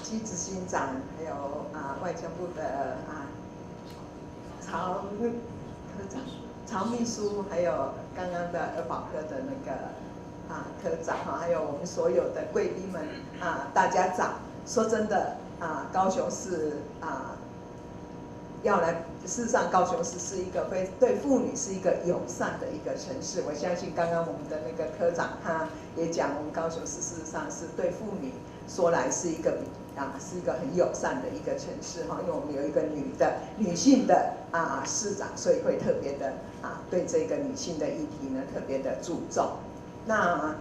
基执行长，还有外交部的曹秘书，还有刚刚的儿保科的那个科长还有我们所有的贵宾们大家早。说真的高雄市要来，事实上高雄市是一个对妇女是一个友善的一个城市。我相信刚刚我们的那个科长他也讲，我们高雄市事实上是对妇女说来是一个是一个很友善的一个城市因为我们有一个女性的市长，所以会特别的对这个女性的议题呢特别的注重。那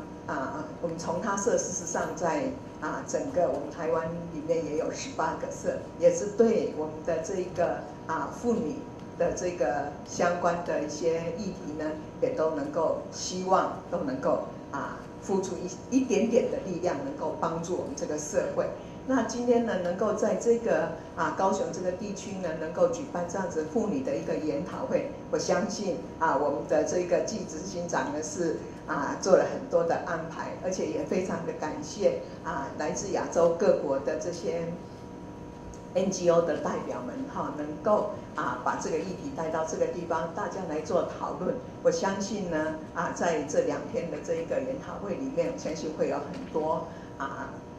我们从他社事实上在整个我们台湾里面也有18个社，也是对我们的这一个妇女的这个相关的一些议题呢，也都能够希望都能够付出一点点的力量，能够帮助我们这个社会。那今天呢，能够在这个高雄这个地区呢，能够举办这样子妇女的一个研讨会，我相信我们的这个季执行长呢是做了很多的安排，而且也非常的感谢来自亚洲各国的这些 NGO 的代表们能够把这个议题带到这个地方，大家来做讨论。我相信呢在这2天的这一个研讨会里面，我相信会有很多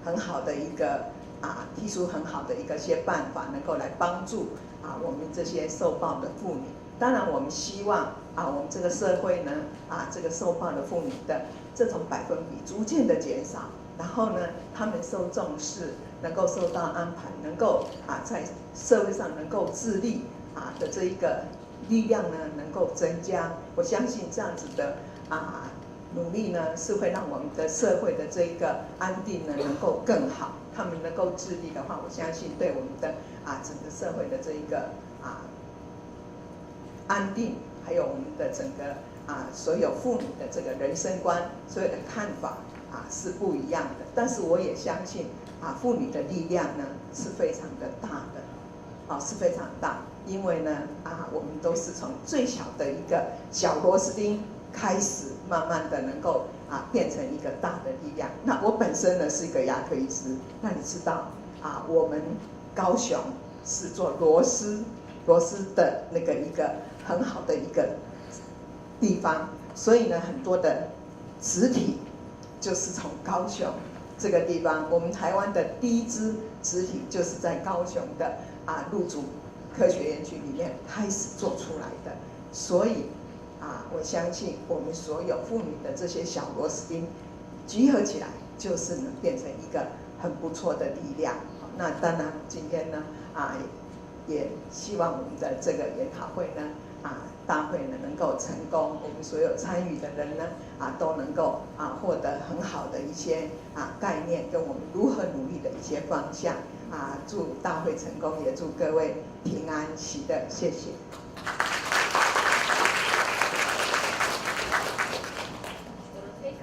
很好的一个提出很好的一些办法，能够来帮助我们这些受暴的妇女。当然，我们希望我们这个社会呢这个受暴的妇女的这种百分比逐渐的减少，然后呢，她们受重视，能够受到安排，能够在社会上能够自立的这一个力量呢能够增加。我相信这样子的努力呢，是会让我们的社会的这一个安定呢能够更好。他们能够自立的话，我相信对我们的整个社会的这一个安定，还有我们的整个所有妇女的这个人生观，所有的看法是不一样的。但是我也相信妇女的力量呢是非常的大的，是非常大。因为呢我们都是从最小的一个小螺丝钉开始，慢慢的能够变成一个大的力量。那我本身呢是一个牙科医师，那你知道我们高雄是做螺丝的那个一个很好的一个地方，所以呢很多的植体就是从高雄这个地方，我们台湾的第一支植体就是在高雄的陆竹科学园区里面开始做出来的。所以我相信我们所有妇女的这些小螺丝钉集合起来，就是能变成一个很不错的力量。那当然今天呢也希望我们的这个研讨会呢大会呢能够成功，我们所有参与的人呢都能够获得很好的一些概念，跟我们如何努力的一些方向祝大会成功，也祝各位平安喜乐，谢谢。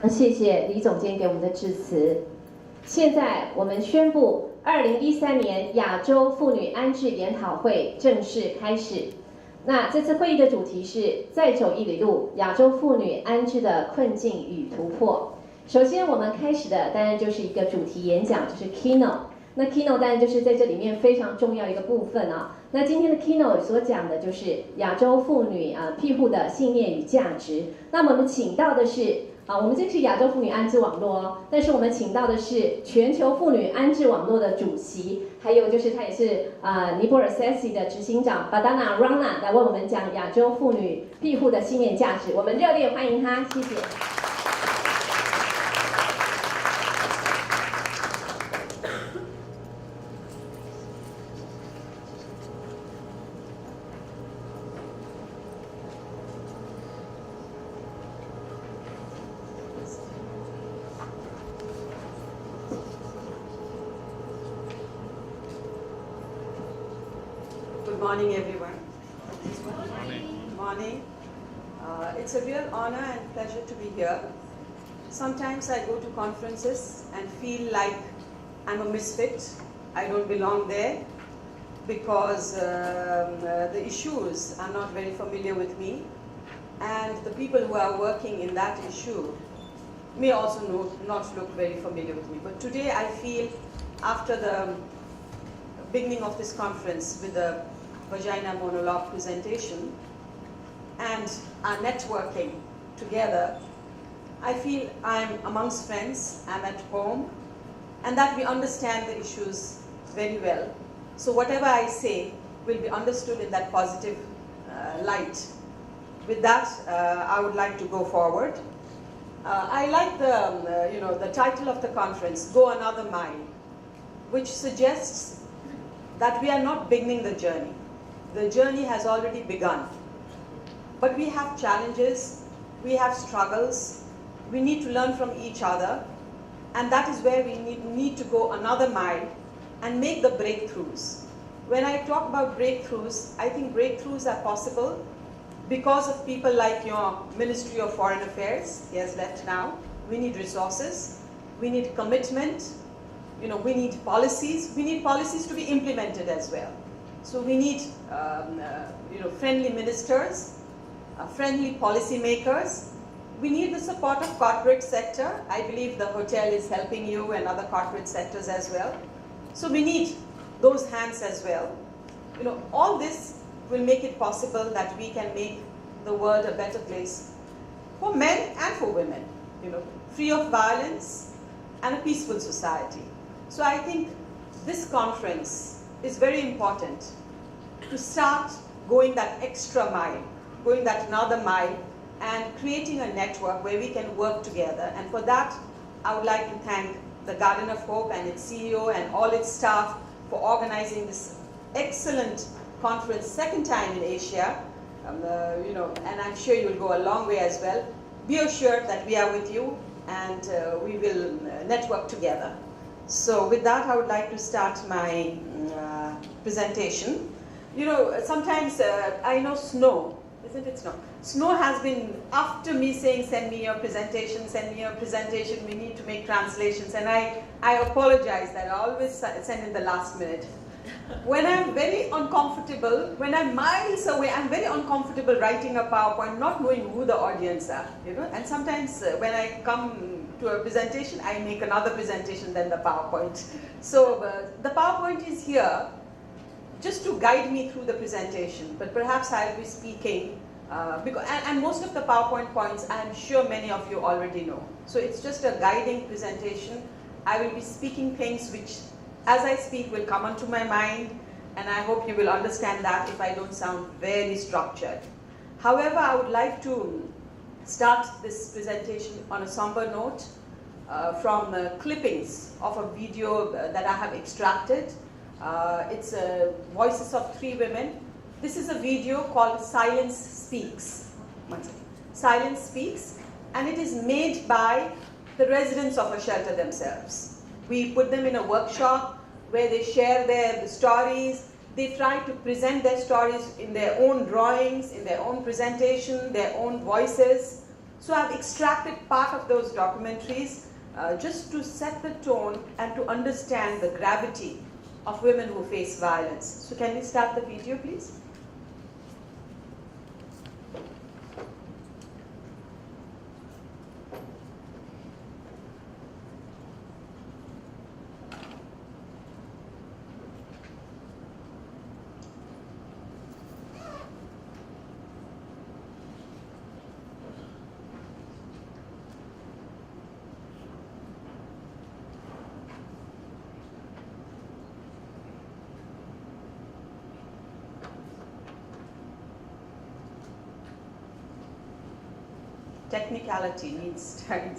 谢谢李总监给我们的致辞。现在我们宣布2013年亚洲妇女安置研讨会正式开始。那这次会议的主题是再走1里路，亚洲妇女安置的困境与突破。首先我们开始的当然就是一个主题演讲，就是 keynote。那 keynote 当然就是在这里面非常重要一个部分那今天的 keynote 所讲的就是亚洲妇女庇护的信念与价值。那么我们请到的是我们这是亚洲妇女安置网络但是我们请到的是全球妇女安置网络的主席，还有就是他也是尼泊尔 SESI 的执行长 Bandana Rana 来为我们讲亚洲妇女庇护的信念价值。我们热烈欢迎他，谢谢。Good morning, everyone. Good morning. Morning. It's a real honor and pleasure to be here. Sometimes I go to conferences and feel like I'm a misfit. I don't belong there because the issues are not very familiar with me, and the people who are working in that issue may also not look very familiar with me. But today I feel after the beginning of this conference with the vagina monologue presentation and our networking together, I feel I'm amongst friends, I'm at home, and that we understand the issues very well. So whatever I say will be understood in that positive light. With that, I would like to go forward. I like the title of the conference, Go Another Mile, which suggests that we are not beginning the journey. The journey has already begun. But we have challenges, we have struggles, we need to learn from each other, and that is where we need to go another mile and make the breakthroughs. When I talk about breakthroughs, I think breakthroughs are possible because of people like your Ministry of Foreign Affairs. He has left now. We need resources, we need commitment, we need policies. We need policies to be implemented as well. So we need friendly ministers, friendly policy makers. We need the support of corporate sector. I believe the hotel is helping you and other corporate sectors as well. So we need those hands as well. All this will make it possible that we can make the world a better place for men and for women, free of violence and a peaceful society. So I think this conference is very important to start going that extra mile, going that another mile, and creating a network where we can work together. And for that, I would like to thank the Garden of Hope and its CEO and all its staff for organizing this excellent conference, second time in Asia, and I'm sure you'll go a long way as well. Be assured that we are with you, and we will network together. So with that, I would like to start my presentation. Sometimes I know snow, isn't it snow? Snow has been after me saying, send me your presentation, we need to make translations, and I apologize that I always send in the last minute. When I'm very uncomfortable, when I'm miles away, I'm very uncomfortable writing a PowerPoint, not knowing who the audience are, and sometimes when I come to a presentation, I make another presentation than the PowerPoint. So the PowerPoint is here just to guide me through the presentation, but perhaps I'll be speaking, and most of the PowerPoint points, I'm sure many of you already know. So it's just a guiding presentation. I will be speaking things which, as I speak, will come onto my mind, and I hope you will understand that if I don't sound very structured. However, I would like to start this presentation on a somber note from clippings of a video that I have extracted. It's voices of 3 women. This is a video called Silence Speaks. Silence Speaks, and it is made by the residents of a shelter themselves. We put them in a workshop where they share their stories. They try to present their stories in their own drawings, in their own presentation, their own voices. So I've extracted part of those documentaries just to set the tone and to understand the gravity of women who face violence. So can we start the video, please? Technicality needs time.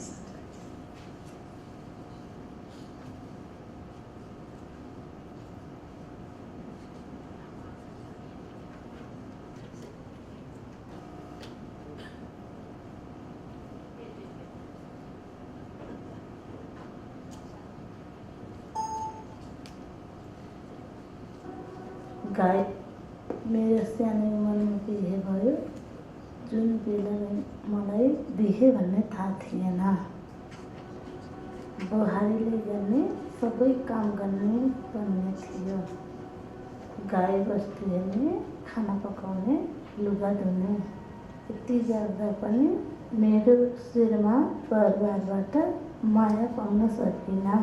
गाई मेरो सानो उमेरमा बिहे भयो जुन बेला मलाई बिहे भन्ने थाहा थिएन बुहारीले गर्ने सबै काम गर्ने भन्ने थियो गाई बस्तु हेर्ने खाना पकाउने लुगा धुने यति गर्दा पनि मेरो शिरमा परिवारबाट माया पाउन सकिनँ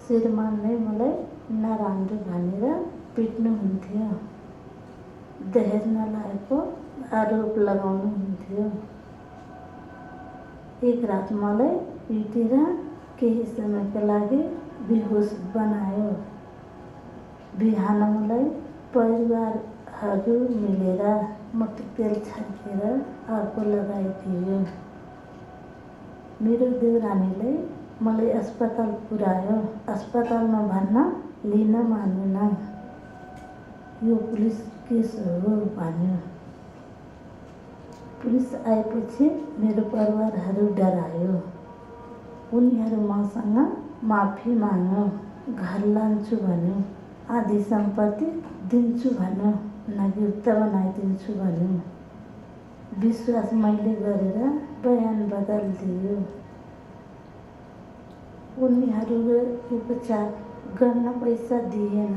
श्रीमानले मलाई नराम्रो भनेर पिट्नुहुन्थ्यो, दहेज नलाएको आरोप लगाउनुहुन्थ्यो। एक रात मलाई पिटेर केही समयका लागि बेहोस बनायो। बिहान मलाई परिवारहरू मिलेर मट्टी तेल छर्केर आगो लगाइदियो। मेरो देउरानीले मलाई अस्पताल पुर्यायो। अस्पतालमा भन्न लिन मानेन, यो पुलिस केस हो भन्यो। पुलिस आएपछि मेरो परिवारहरू डरायो। उनीहरू मसँग माफी माग्यो, घर लान्छु भन्यो, आधी सम्पत्ति दिन्छु भन्यो, नागरिकता बनाइदिन्छु भन्यो। विश्वास मैले गरेर बयान बदलिदियो। उनीहरूले उपचार गर्न पैसा दिएन।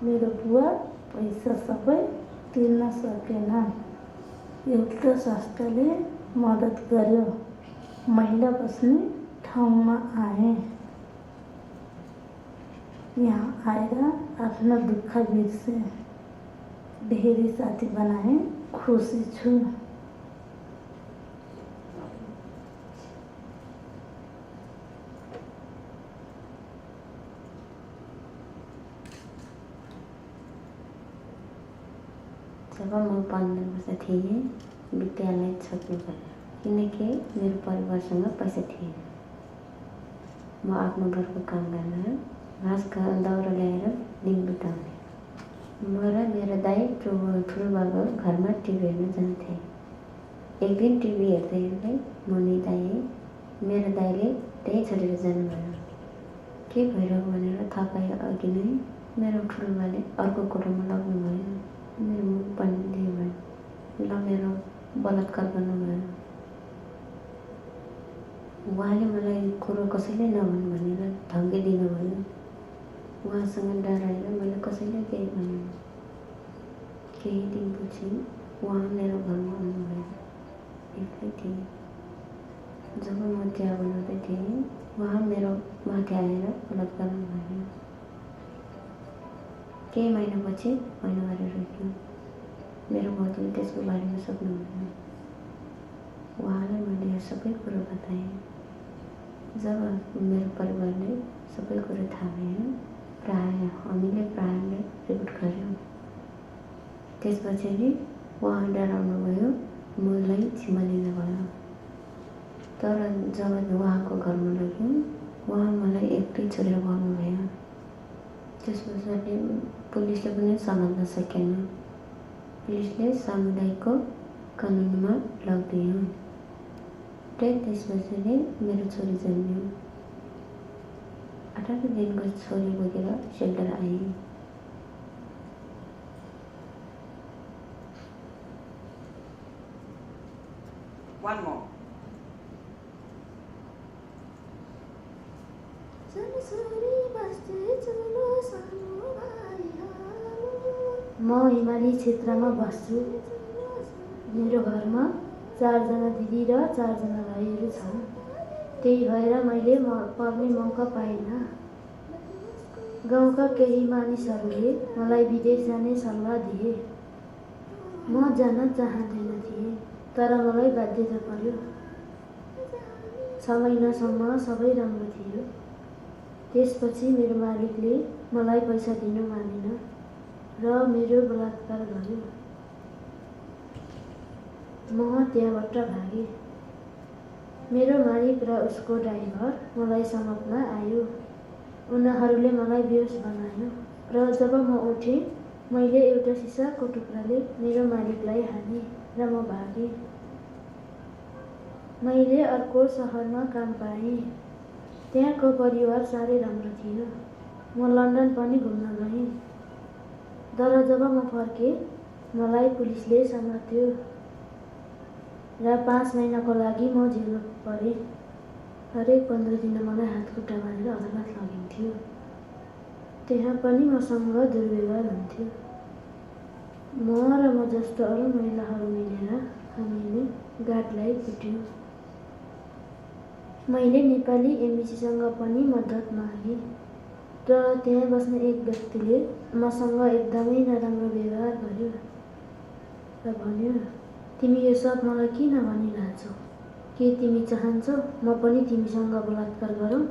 मेरो बुवा पैसा सबै तिर्न सकेन। एउटा संस्थाले मद्दत गर्यो। महिला बस्ने ठाउँमा आएँ। यहाँ आएर आफ्नो दुःख बिर्सेँ, धेरै साथी बनाएँ, खुसी छु। जब म 15 वर्ष थिएँ, विद्यालय छोड्नु पर्यो किनकि मेरो परिवारसँग पैसा थिएन। म आफ्नो घरको काम गरेर घाँसका दाउरा ल्याएर दिन बिताउने। म र मेरो दाइ ठुलोबाबा घरमा टिभी हेर्न जान्थे। एक दिन टिभी हेर्दै हेर्दै म निदाएँ। मेरो दाइले त्यही छोडेर जानुभयो। के भइरह्यो भनेर थाहा पाए अघि नै मेरो ठुलोबाले अर्को कोठामा लग्नुभयो। मेरो मुख पनि दियो भयो, लगेर बलात्कार गर्नुभयो। उहाँले मलाई कुरो कसैले नभन् भनेर धम्की दिनुभयो। उहाँसँग डराएर मैले कसैले केही भनेन। केही दिनपछि उहाँ मेरो घरमा आउनुभयो। एक्लै थिएँ। जब म चिया बनाउँदै थिएँ, उहाँ मेरो माथि आएर बलात्कार गर्नुभयो। केही महिनापछि महिनावारी रोक्यो। मेरो बुहारीले त्यसको बारेमा सोध्नुहुन्न। उहाँलाई मैले यो सबै कुरो बताएँ। जब मेरो परिवारले सबै कुरो थाहा भयो, हामीले प्रायले रिपोर्ट गऱ्यौँ। त्यसपछि उहाँ डराउनु भयो, मलाई जिम्मा लिनुभयो। तर जब उहाँको घरमा लग्यौँ, उहाँ मलाई एक्लै छोडेर भन्नुभयो। त्यस पछाडि पुलिसले पनि सम्हाल्न सकेन। पुलिसले सामुदायिक कानुनमा लगिदियो। त्यस पछाडि मेरो छोरी जन्मियो। 18 दिनको छोरी बोकेर सेल्टर आएँ। One more. म हिमाली क्षेत्रमा बस्छु। मेरो घरमा 4 जना दिदी र 4 जना भाइहरू छन्। त्यही भएर मैले पढ्ने मौका पाइनँ। गाउँका केही मानिसहरूले मलाई विदेश जाने सल्लाह दिए। म जान चाहँदैन थिएँ, तर मलाई बाध्यता पर्यो। 6 महिनासम्म सबै राम्रो थियो। त्यसपछि मेरो मालिकले मलाई पैसा दिन मानेन र मेरो बलात्कार गर्यो। म त्यहाँबाट भागेँ। मेरो मालिक र उसको ड्राइभर मलाई समात्न आयो। उनीहरूले मलाई बेहोस बनायो र जब म उठेँ, मैले एउटा सिसाको टुक्राले मेरो मालिकलाई हानेँ र म भागेँ। मैले अर्को सहरमा काम पाएँ। त्यहाँको परिवार साह्रै राम्रो थियो। म लन्डन पनि घुम्न गएँ। तर जब म फर्केँ, मलाई पुलिसले समात्यो र 5 महिनाको लागि म जेलमा परेँ। हरेक 15 दिन मलाई हातखुट्टा बाँधेर अदालत लगिन्थ्यो। त्यहाँ पनि मसँग दुर्व्यवहार हुन्थ्यो। म र म जस्तो अरू महिलाहरू मिलेर हामीले गार्डलाई पिट्यौँ। मैले नेपाली एमबिसीसँग पनि मद्दत मागेँ र त्यहाँ बस्ने एक व्यक्तिले मसँग एकदमै नराम्रो व्यवहार गर्यो र भन्यो, तिमी यो सब मलाई किन भनिरहेछौ? के तिमी चाहन्छौ म पनि तिमीसँग बलात्कार गरौँ?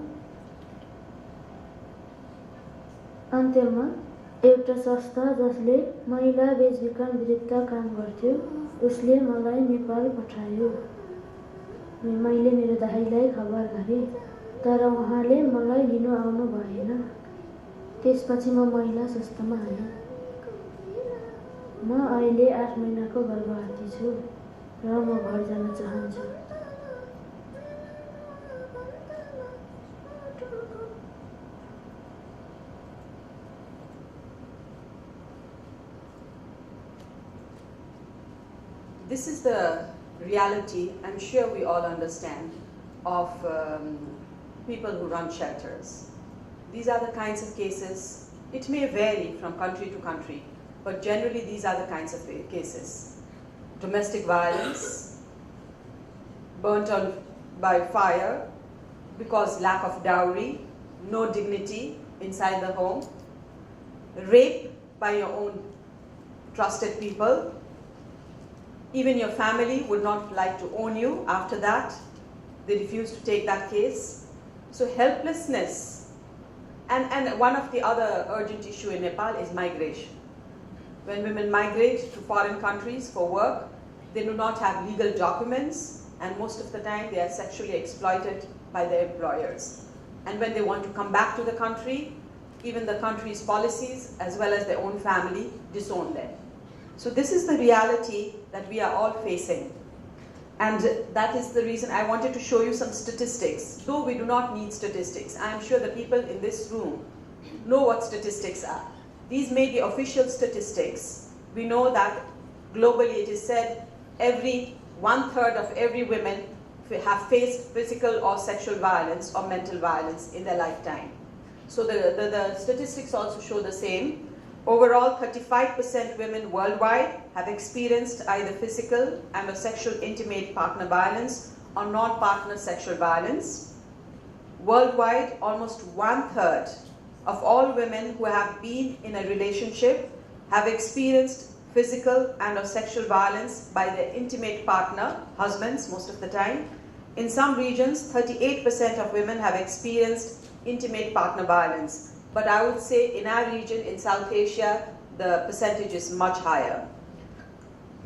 अन्त्यमा एउटा संस्था जसले महिला बेचबिखन विरुद्ध काम गर्थ्यो उसले मलाई नेपाल पठायो। मैले मेरो दाइलाई खबर गरेँ तर उहाँले मलाई लिनु आउनु भएन। त्यसपछि म महिला संस्थामा आएँ। म अहिले 8 महिनाको गर्भवती छु र म घर जान चाहन्छु। This is the reality, I'm sure we all understand, of people who run shelters. These are the kinds of cases, it may vary from country to country, but generally these are the kinds of cases. Domestic violence, burnt on by fire because lack of dowry, no dignity inside the home, rape by your own trusted people. Even your family would not like to own you after that. They refuse to take that case. So helplessness. And one of the other urgent issue in Nepal is migration. When women migrate to foreign countries for work, they do not have legal documents, and most of the time they are sexually exploited by their employers. And when they want to come back to the country, even the country's policies as well as their own family disown them. So this is the reality that we are all facing. And that is the reason I wanted to show you some statistics. Though we do not need statistics, I am sure the people in this room know what statistics are. These may be official statistics. We know that globally it is said every 1/3 of every woman have faced physical or sexual violence or mental violence in their lifetime. So the statistics also show the same. Overall, 35% women worldwide have experienced either physical and or sexual intimate partner violence or non-partner sexual violence. Worldwide, almost 1/3 of all women who have been in a relationship have experienced physical and or sexual violence by their intimate partner, husbands most of the time. In some regions, 38% of women have experienced intimate partner violence. But I would say in our region, in South Asia, the percentage is much higher.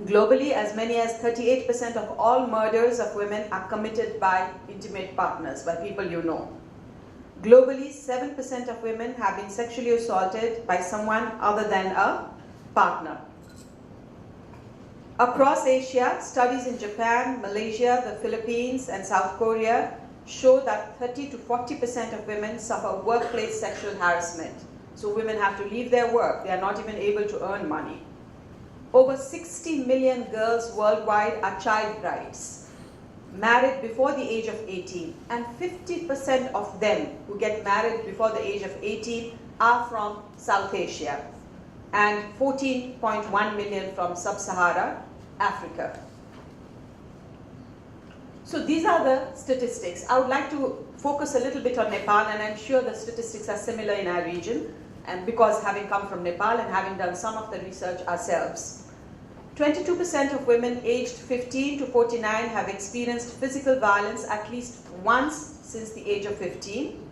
Globally, as many as 38% of all murders of women are committed by intimate partners, by people you know. Globally, 7% of women have been sexually assaulted by someone other than a partner. Across Asia, studies in Japan, Malaysia, the Philippines, and South Korea show that 30 to 40% of women suffer workplace sexual harassment. So women have to leave their work. They are not even able to earn money. Over 60 million girls worldwide are child brides, married before the age of 18. And 50% of them who get married before the age of 18 are from South Asia. And 14.1 million from Sub-Sahara Africa. So these are the statistics. I would like to focus a little bit on Nepal, and I'm sure the statistics are similar in our region, and because having come from Nepal and having done some of the research ourselves. 22% of women aged 15 to 49 have experienced physical violence at least once since the age of 15.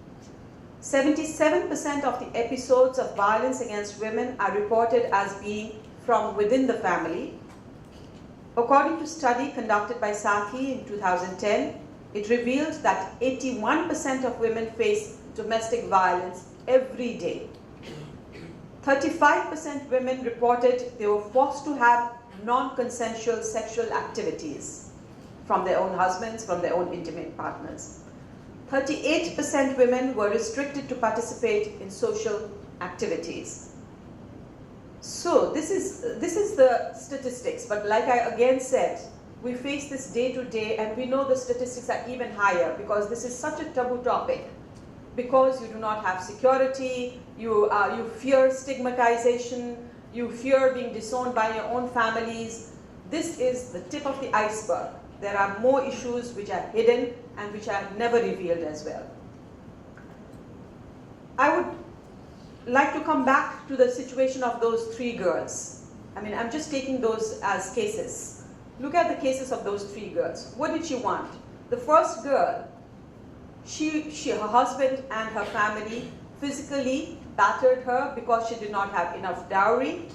77% of the episodes of violence against women are reported as being from within the family. According to a study conducted by Saki in 2010, it revealed that 81% of women face domestic violence every day. 35% women reported they were forced to have non-consensual sexual activities from their own husbands, from their own intimate partners. 38% women were restricted to participate in social activities. So this is the statistics, but like I again said, we face this day to day, and we know the statistics are even higher because this is such a taboo topic. Because you do not have security, you fear stigmatization, you fear being disowned by your own families. This is the tip of the iceberg. There are more issues which are hidden and which are never revealed as well. I would like to come back to the situation of those 3 girls. I mean, I'm just taking those as cases. Look at the cases of those 3 girls. What did she want? The first girl, her husband and her family physically battered her because she did not have enough dowry.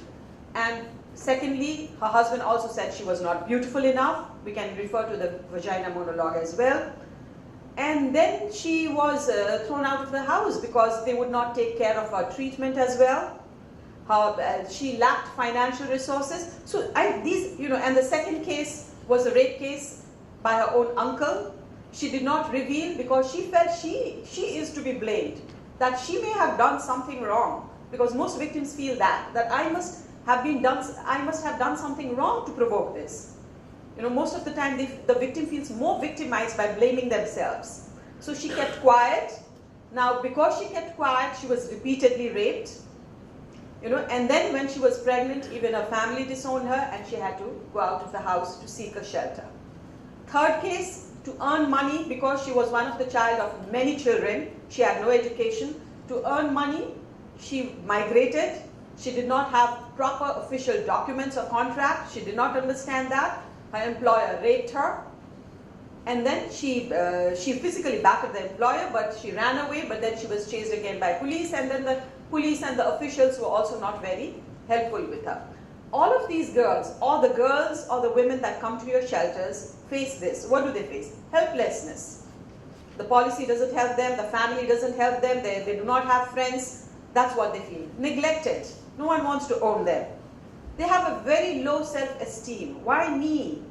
And secondly, her husband also said she was not beautiful enough. We can refer to the vagina monologue as well. And then she was thrown out of the house because they would not take care of her treatment as well. She lacked financial resources. So and the second case was a rape case by her own uncle. She did not reveal because she felt she is to be blamed, that she may have done something wrong, because most victims feel that I must have done something wrong to provoke this. Most of the time the victim feels more victimized by blaming themselves. So she kept quiet. Now, because she kept quiet, she was repeatedly raped. And then when she was pregnant, even her family disowned her and she had to go out of the house to seek a shelter. Third case, to earn money, because she was one of the child of many children, she had no education. To earn money, she migrated. She did not have proper official documents or contract. She did not understand that. Her employer raped her. And then she physically battered the employer, but she ran away, but then she was chased again by police, and then the police and the officials were also not very helpful with her. All of these girls, or the women that come to your shelters, face this. What do they face? Helplessness. The policy doesn't help them, the family doesn't help them, they do not have friends. That's what they feel. Neglected. No one wants to own them. They have a very low self-esteem. Why me?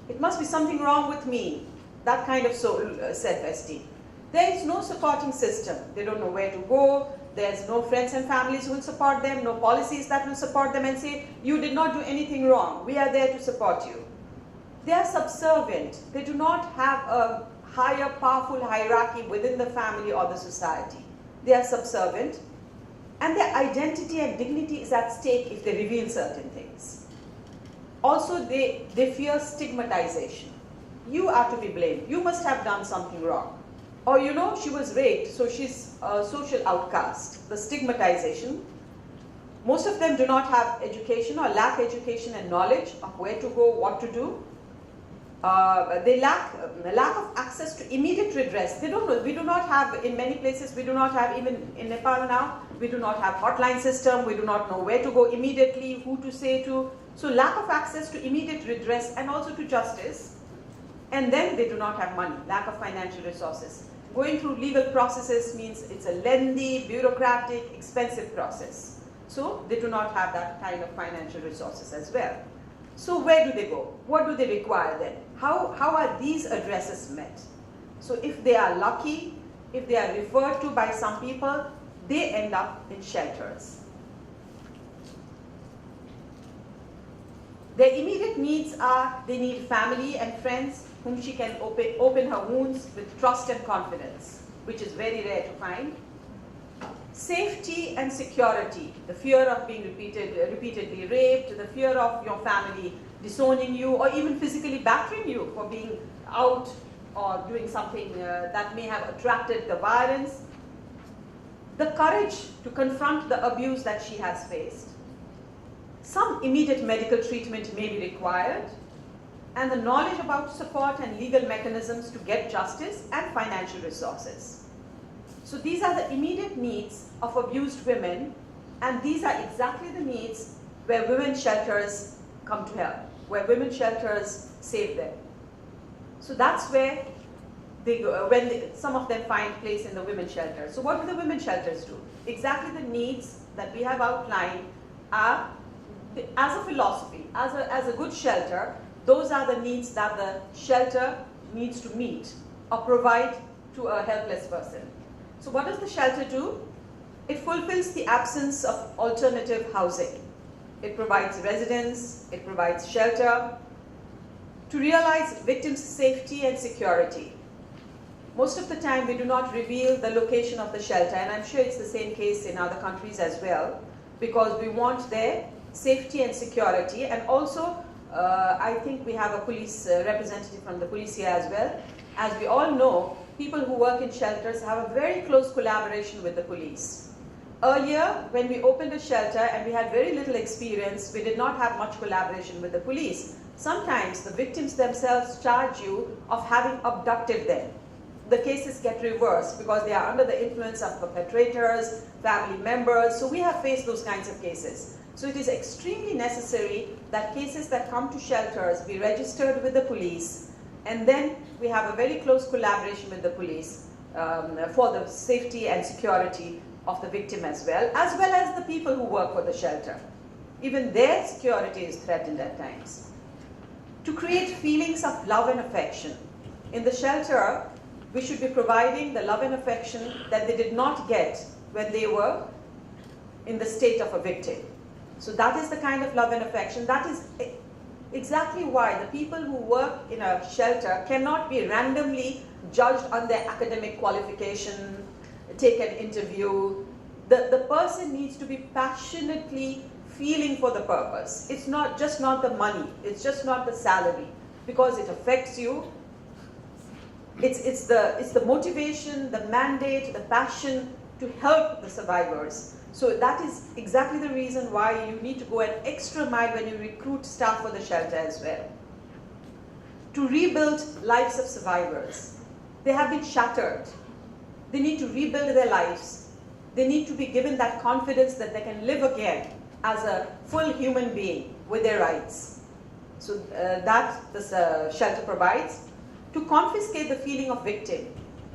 It must be something wrong with me. That kind of self-esteem. There is no supporting system. They don't know where to go. There's no friends and families who will support them, no policies that will support them and say, you did not do anything wrong. We are there to support you. They are subservient. They do not have a higher, powerful hierarchy within the family or the society. They are subservient. And their identity and dignity is at stake if they reveal certain things. Also, they fear stigmatization. You are to be blamed. You must have done something wrong. Or she was raped, so she's a social outcast. The stigmatization. Most of them do not have education or lack education and knowledge of where to go, what to do. They lack of access to immediate redress. They don't know. We do not have, in many places, we do not have, even in Nepal now, we do not have hotline system. We do not know where to go immediately, who to say to. So lack of access to immediate redress and also to justice. And then they do not have money, lack of financial resources. Going through legal processes means it's a lengthy, bureaucratic, expensive process. So they do not have that kind of financial resources as well. So where do they go? What do they require then? How are these addresses met? So if they are lucky, if they are referred to by some people, they end up in shelters. Their immediate needs are, they need family and friends whom she can open her wounds with trust and confidence, which is very rare to find. Safety and security, the fear of being repeatedly raped, the fear of your family disowning you or even physically battering you for being out or doing something that may have attracted the violence. The courage to confront the abuse that she has faced. Some immediate medical treatment may be required, and the knowledge about support and legal mechanisms to get justice and financial resources. So these are the immediate needs of abused women, and these are exactly the needs where women's shelters come to help, where women's shelters save them. So that's where they go, some of them find place in the women's shelters. So what do the women's shelters do? Exactly the needs that we have outlined are, as a philosophy, as a good shelter, those are the needs that the shelter needs to meet or provide to a helpless person. So what does the shelter do? It fulfills the absence of alternative housing. It provides residence, it provides shelter to realize victims' safety and security. Most of the time we do not reveal the location of the shelter, and I'm sure it's the same case in other countries as well, because we want their safety and security, and also I think we have a police representative from the police here as well. As we all know, people who work in shelters have a very close collaboration with the police. Earlier, when we opened a shelter and we had very little experience, we did not have much collaboration with the police. Sometimes the victims themselves charge you of having abducted them. The cases get reversed because they are under the influence of perpetrators, family members. So we have faced those kinds of cases. So it is extremely necessary that cases that come to shelters be registered with the police, and then we have a very close collaboration with the police for the safety and security of the victim as well as the people who work for the shelter. Even their security is threatened at times. To create feelings of love and affection. In the shelter, we should be providing the love and affection that they did not get when they were in the state of a victim. So that is the kind of love and affection. That is exactly why the people who work in a shelter cannot be randomly judged on their academic qualification, take an interview. The person needs to be passionately feeling for the purpose. It's not just not the money, it's just not the salary, because it affects you. It's the motivation, the mandate, the passion to help the survivors. So that is exactly the reason why you need to go an extra mile when you recruit staff for the shelter as well. To rebuild lives of survivors. They have been shattered. They need to rebuild their lives. They need to be given that confidence that they can live again as a full human being with their rights. So that this shelter provides. To confiscate the feeling of victim.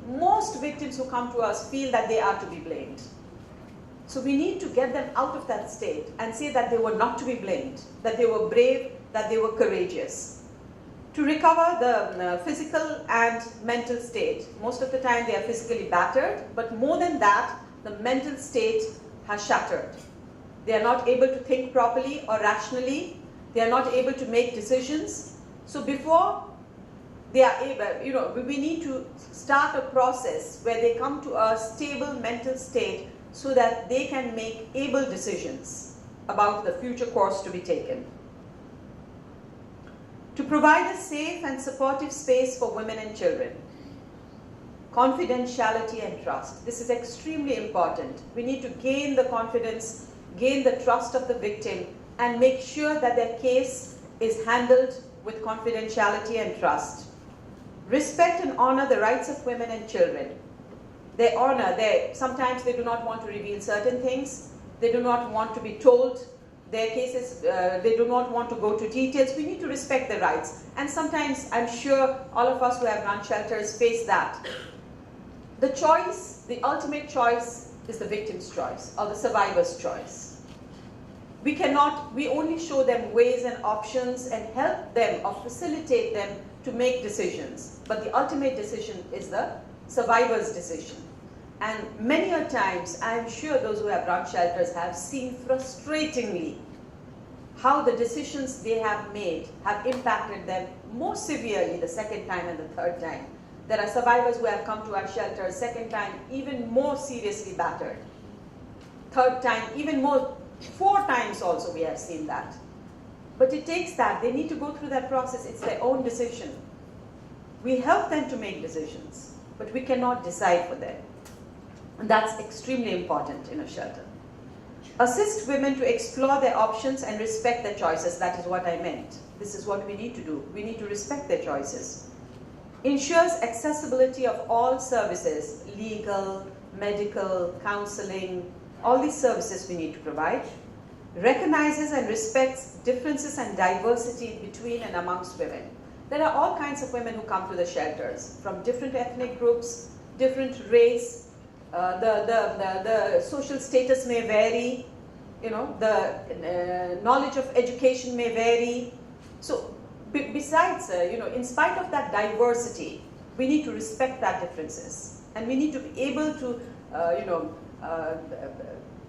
Most victims who come to us feel that they are to be blamed. So we need to get them out of that state and say that they were not to be blamed, that they were brave, that they were courageous. To recover the physical and mental state. Most of the time they are physically battered, but more than that, the mental state has shattered. They are not able to think properly or rationally. They are not able to make decisions. So before they are able, we need to start a process where they come to a stable mental state so that they can make able decisions about the future course to be taken. To provide a safe and supportive space for women and children. Confidentiality and trust. This is extremely important. We need to gain the confidence, gain the trust of the victim, and make sure that their case is handled with confidentiality and trust. Respect and honor the rights of women and children. They honor, sometimes they do not want to reveal certain things. They do not want to be told their cases, they do not want to go to details. We need to respect their rights. And sometimes, I'm sure all of us who have run shelters face that. The choice, the ultimate choice, is the victim's choice or the survivor's choice. We only show them ways and options and help them or facilitate them to make decisions. But the ultimate decision is the survivor's decision. And many a times, I'm sure those who have run shelters have seen frustratingly how the decisions they have made have impacted them more severely the second time and the third time. There are survivors who have come to our shelter second time even more seriously battered. Third time, even more, 4 times also we have seen that. But it takes that. They need to go through that process. It's their own decision. We help them to make decisions, but we cannot decide for them. And that's extremely important in a shelter. Assist women to explore their options and respect their choices. That is what I meant. This is what we need to do. We need to respect their choices. Ensures accessibility of all services, legal, medical, counseling, all these services we need to provide. Recognizes and respects differences and diversity between and amongst women. There are all kinds of women who come to the shelters from different ethnic groups, different race. The social status may vary. The knowledge of education may vary. So, besides, in spite of that diversity, we need to respect that differences, and we need to be able to,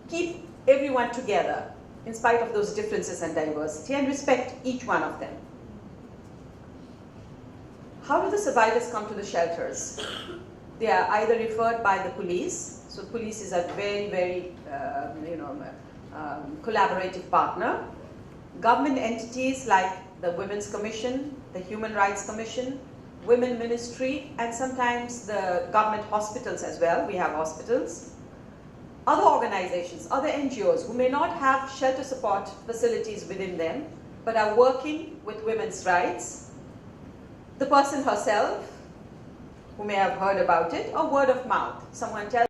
keep everyone together in spite of those differences and diversity, and respect each one of them. How do the survivors come to the shelters? They are either referred by the police. So police is a very, very, collaborative partner. Government entities like the Women's Commission, the Human Rights Commission, Women Ministry, and sometimes the government hospitals as well. We have hospitals. Other organizations, other NGOs who may not have shelter support facilities within them, but are working with women's rights. The person herself, who may have heard about it, or word of mouth. Someone tells